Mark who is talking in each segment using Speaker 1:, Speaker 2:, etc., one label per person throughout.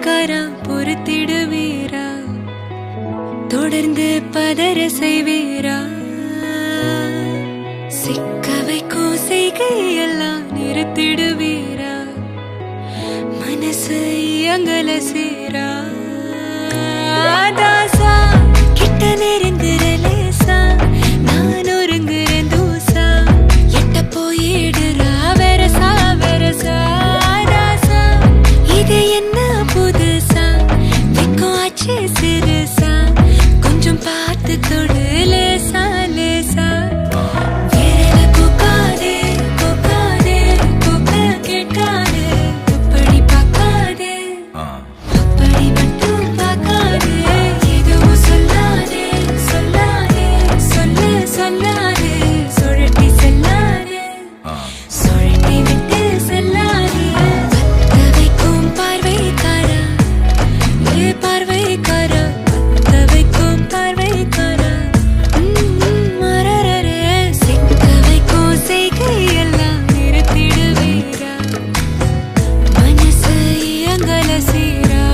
Speaker 1: பார்வைக்காரா பொறுத்திடுவீரா தொடர்ந்து பதற செய்வீரா சிக்க வைக்கும் செய்கையெல்லாம் நிறுத்திடுவீரா மனசு இயங்கல சீரா தாசா கிட்ட நெருங்குறலேசா நான் ஒருங்குறேன் தூசா எட்ட போயிடுறா வெரசா வெரசா தாசா இது என்ன புதுசா வெக்கம் ஆச்சு சிறுசா கொஞ்சம் பார்த்து தொடு லேசா லேசா விரல கூக்காதே கூக்காதே கூக்க கேட்காதே இப்படி பார்க்காதே அப்படி மட்டும் பார்க்காதே எதுவும் சொல்லாதே சொல்லாதே சொல்லு சொல்லாதே சுழட்டி செல்லாதே சுழட்டி விட்டு செல்லாதே பத்த வைக்கும் பார்வைக்காரா ஏ பார்வைக்காரா பத்த வைக்கும் பார்வைக்காரா மரரரே சிக்க வைக்கும் செய்கையெல்லாம் நிறுத்திடுவீரா மனசு இயங்கல சீரா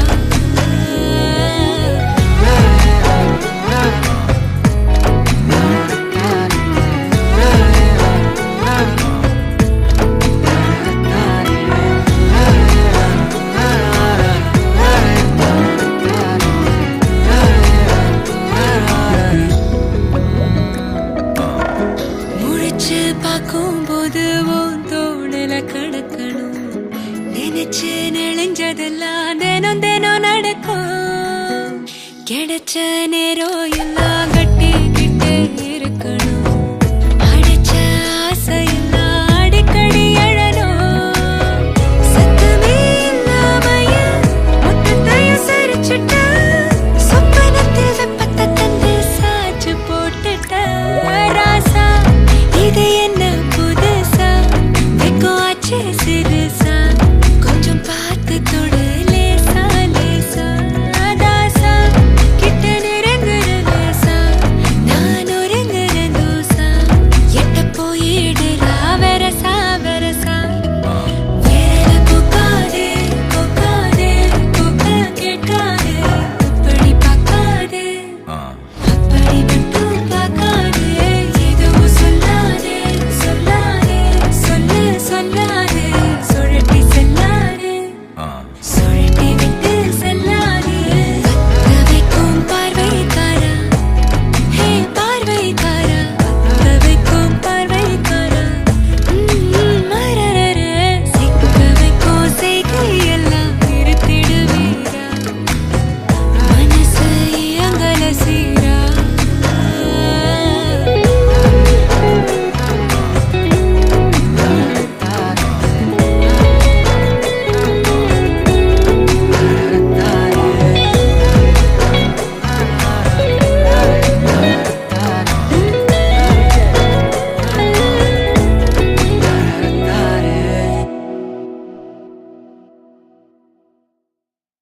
Speaker 1: முழிச்சு பார்க்கும்போது உன் தோணல கடக்கணும் நினைச்சு நெளிஞ்சதெல்லாம் தினம் தினம் நடக்கும் கிடைச்ச நேரம் எல்லாம்